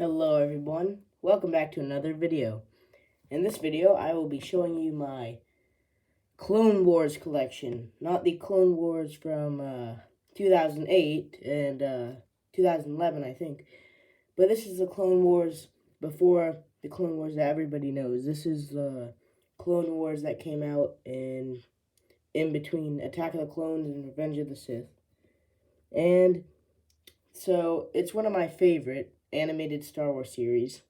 Hello everyone, welcome back to another video. In this video, I will be showing you my Clone Wars collection. Not the Clone Wars from 2008 and 2011, I think. But this is the Clone Wars before the Clone Wars that everybody knows. This is the Clone Wars that came out in between Attack of the Clones and Revenge of the Sith. And so, it's one of my favorite animated Star Wars series,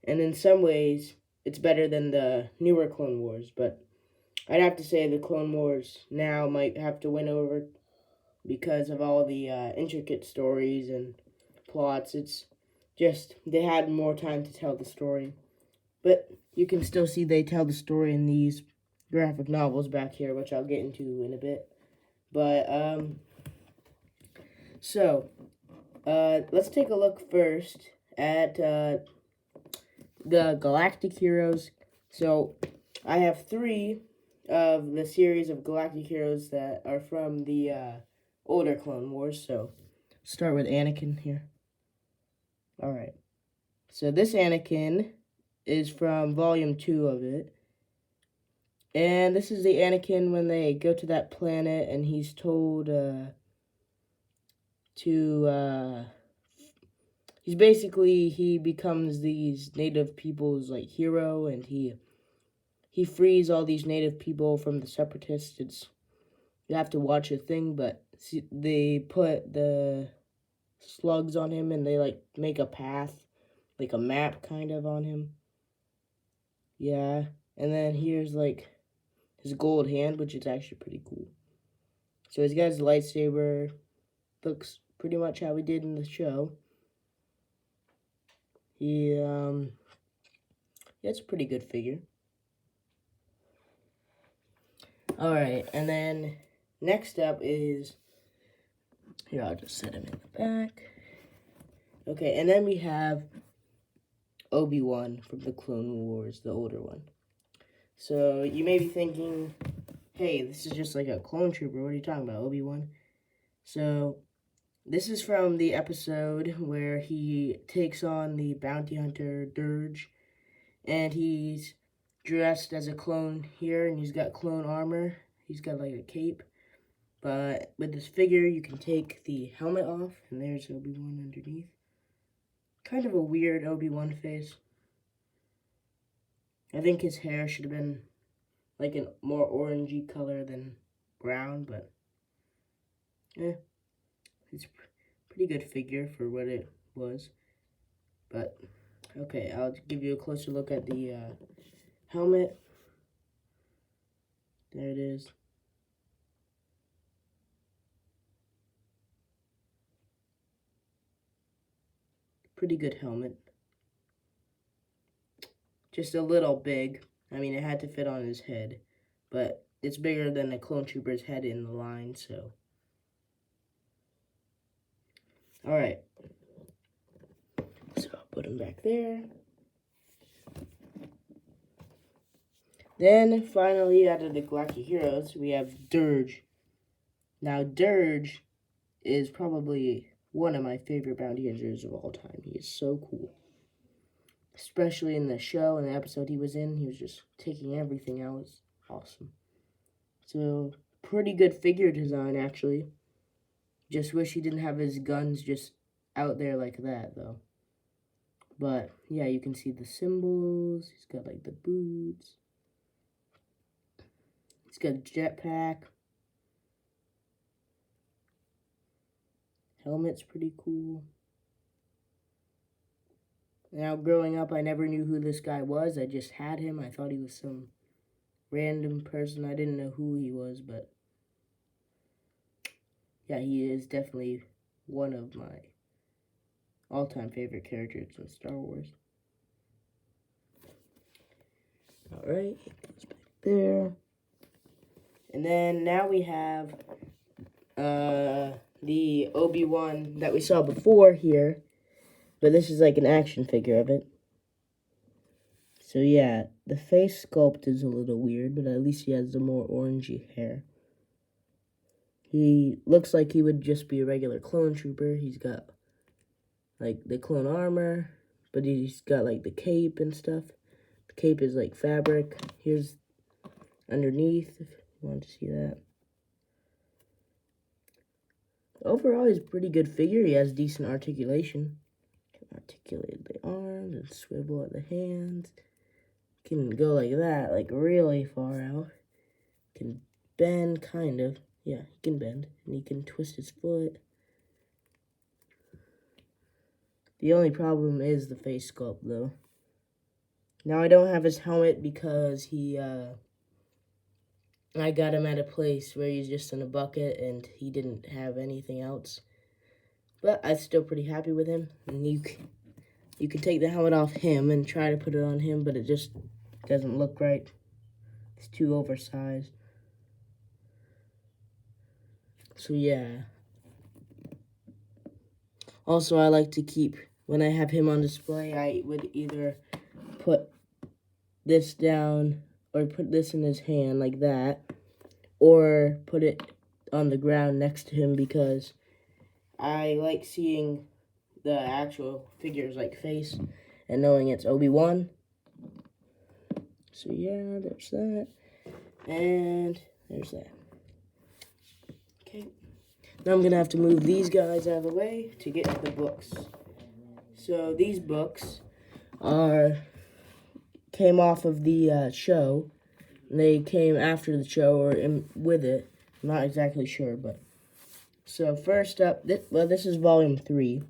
and in some ways, it's better than the newer Clone Wars, but I'd have to say the Clone Wars now might have to win over because of all the intricate stories and plots. It's just, they had more time to tell the story, but you can still see they tell the story in these graphic novels back here, which I'll get into in a bit. But, let's take a look first at the Galactic Heroes. So, I have 3 of the series of Galactic Heroes that are from the older Clone Wars. So, start with Anakin here. Alright. So, this Anakin is from Volume 2 of it. And this is the Anakin when they go to that planet and he's told he becomes these native people's like hero, and he frees all these native people from the separatists. You have to watch a thing, but they put the slugs on him and they like make a path, like a map kind of on him. Yeah, and then here's like his gold hand, which is actually pretty cool. So he's got his lightsaber, looks pretty much how he did in the show. It's a pretty good figure. Alright, and then next up is, here, I'll just set him in the back. Okay, and then we have Obi-Wan from the Clone Wars, the older one. So, you may be thinking, hey, this is just like a clone trooper, what are you talking about, Obi-Wan? So, this is from the episode where he takes on the bounty hunter Dirge, and he's dressed as a clone here, and he's got clone armor. He's got like a cape, but with this figure, you can take the helmet off, and there's Obi-Wan underneath. Kind of a weird Obi-Wan face. I think his hair should have been like a more orangey color than brown, but it's a pretty good figure for what it was. But okay, I'll give you a closer look at the helmet. There it is. Pretty good helmet. Just a little big. I mean, it had to fit on his head, but it's bigger than a clone trooper's head in the line, so. Alright. So I'll put him back there. Then, finally, out of the Galactic Heroes, we have Dirge. Now, Dirge is probably one of my favorite bounty hunters of all time. He is so cool. Especially in the show and the episode he was in, he was just taking everything out. It was awesome. So, pretty good figure design, actually. Just wish he didn't have his guns just out there like that, though. But, yeah, you can see the symbols. He's got, like, the boots. He's got a jetpack. Helmet's pretty cool. Now, growing up, I never knew who this guy was. I just had him. I thought he was some random person. I didn't know who he was, but yeah, he is definitely one of my all-time favorite characters in Star Wars. Alright, it goes back there. And then now we have the Obi-Wan that we saw before here, but this is like an action figure of it. So yeah, the face sculpt is a little weird, but at least he has the more orangey hair. He looks like he would just be a regular clone trooper. He's got like the clone armor, but he's got like the cape and stuff. The cape is like fabric. Here's underneath, if you want to see that. Overall, he's a pretty good figure. He has decent articulation. Can articulate the arms and swivel at the hands. Can go like that, like really far out. Can bend, kind of. Yeah, he can bend. And he can twist his foot. The only problem is the face sculpt, though. Now, I don't have his helmet because I got him at a place where he's just in a bucket and he didn't have anything else. But I'm still pretty happy with him. And you can take the helmet off him and try to put it on him, but it just doesn't look right. It's too oversized. So yeah. Also, I like to keep, when I have him on display, I would either put this down or put this in his hand like that, or put it on the ground next to him, because I like seeing the actual figure's like face and knowing it's Obi-Wan. So yeah, there's that, and there's that. Okay, now I'm gonna have to move these guys out of the way to get to the books. So these books came off of the show. They came after the show or with it. I'm not exactly sure, but so first up, this is volume 3.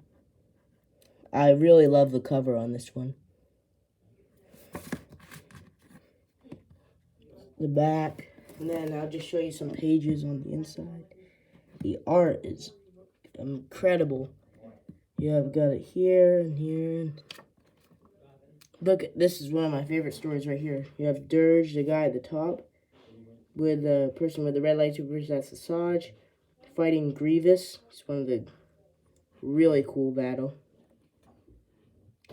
I really love the cover on this one. The back, and then I'll just show you some pages on the inside. The art is incredible. You have got it here and here. Look, this is one of my favorite stories right here. You have Dirge, the guy at the top, with the person with the red lightsabers, that's Asajj, fighting Grievous. It's one of the really cool battle.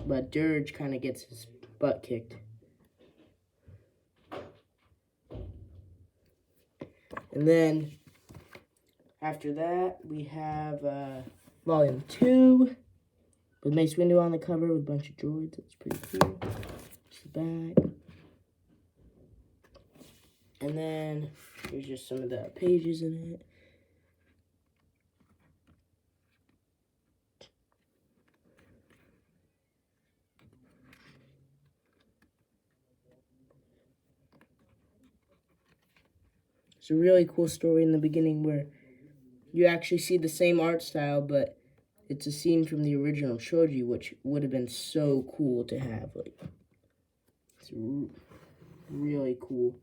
But Dirge kind of gets his butt kicked. And then, after that, we have Volume 2, with Mace Windu on the cover with a bunch of droids. That's pretty cool. It's the back. And then, here's just some of the pages in it. It's a really cool story in the beginning where you actually see the same art style, but it's a scene from the original trilogy, which would have been so cool to have. Like, it's really cool.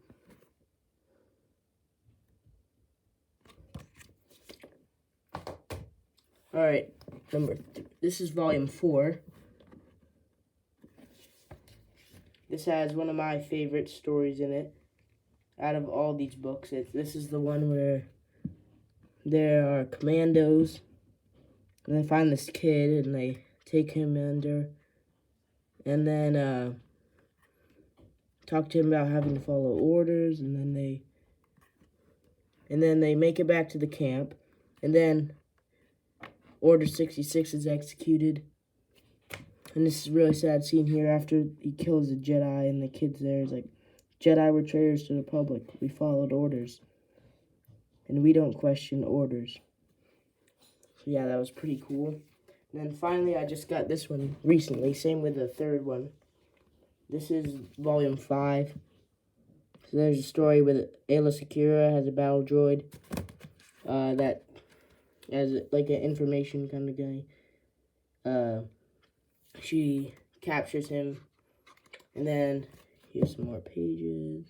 All right, this is volume 4. This has one of my favorite stories in it. Out of all these books, this is the one where there are commandos, and they find this kid, and they take him under, and then talk to him about having to follow orders, and then they make it back to the camp, and then Order 66 is executed. And this is a really sad scene here after he kills a Jedi, and the kid's there. He's like, Jedi were traitors to the Republic. We followed orders. And we don't question orders. So yeah, that was pretty cool. And then finally, I just got this one recently. Same with the third one. This is volume 5. So there's a story with Aayla Secura has a battle droid that as like an information kind of guy. She captures him, and then here's some more pages.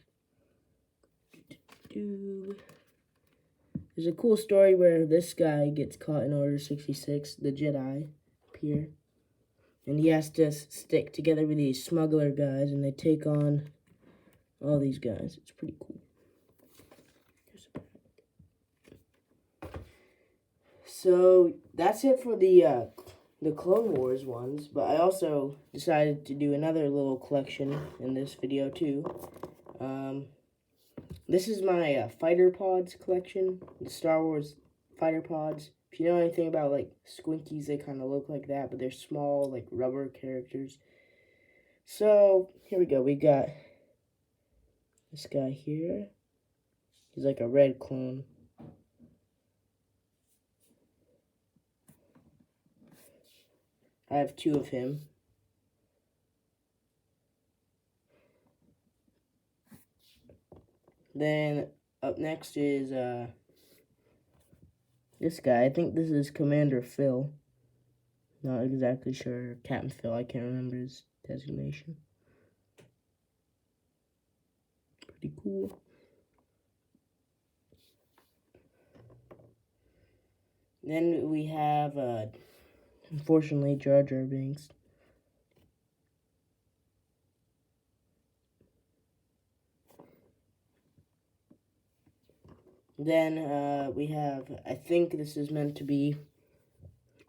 There's a cool story where this guy gets caught in Order 66, the Jedi appear, and he has to stick together with these smuggler guys, and they take on all these guys. It's pretty cool. So that's it for the Clone Wars ones, but I also decided to do another little collection in this video too. This is my fighter pods collection, the Star Wars fighter pods. If If you know anything about, like, Squinkies, they kind of look like that, but they're small, like, rubber characters. So, here we go. We got this guy here. He's like a red clone. I have 2 of him. Then, up next is, this guy. I think this is Commander Phil. Not exactly sure. Captain Phil. I can't remember his designation. Pretty cool. Then we have, unfortunately, Jar Jar Binks. Then we have, I think this is meant to be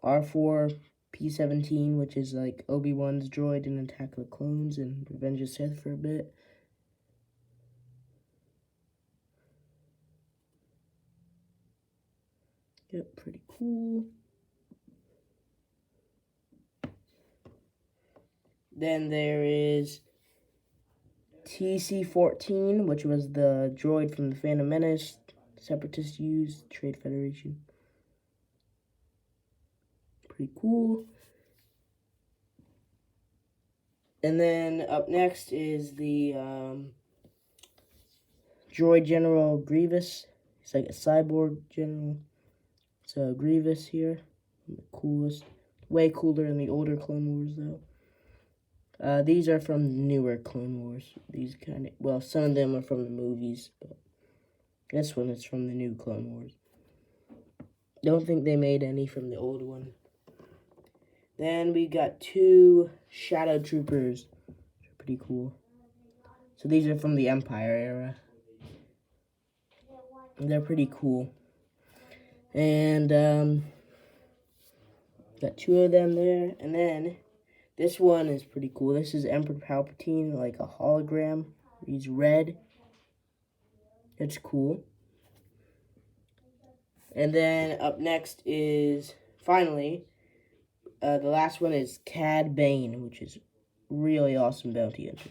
R4-P17, which is like Obi-Wan's droid in Attack of the Clones and Revenge of the Sith for a bit. Yep, pretty cool. Then there is TC-14, which was the droid from the Phantom Menace. Separatists used, Trade Federation. Pretty cool. And then up next is the droid General Grievous. He's like a cyborg general. So Grievous here, the coolest. Way cooler than the older Clone Wars though. These are from the newer Clone Wars. These kind of, well, some of them are from the movies, but this one is from the new Clone Wars. Don't think they made any from the old one. Then we got 2 Shadow Troopers. Pretty cool. So these are from the Empire era. They're pretty cool. And got 2 of them there. And then this one is pretty cool. This is Emperor Palpatine, like a hologram. He's red. It's cool. And then up next is, finally, the last one is Cad Bane, which is really awesome bounty hunter.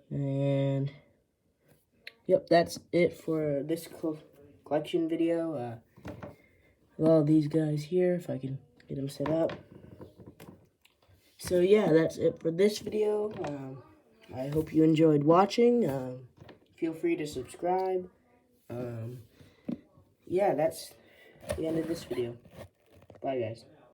And, yep, that's it for this collection video. Well, these guys here, if I can get them set up. So, yeah, that's it for this video. I hope you enjoyed watching. Feel free to subscribe. Yeah, that's the end of this video. Bye, guys.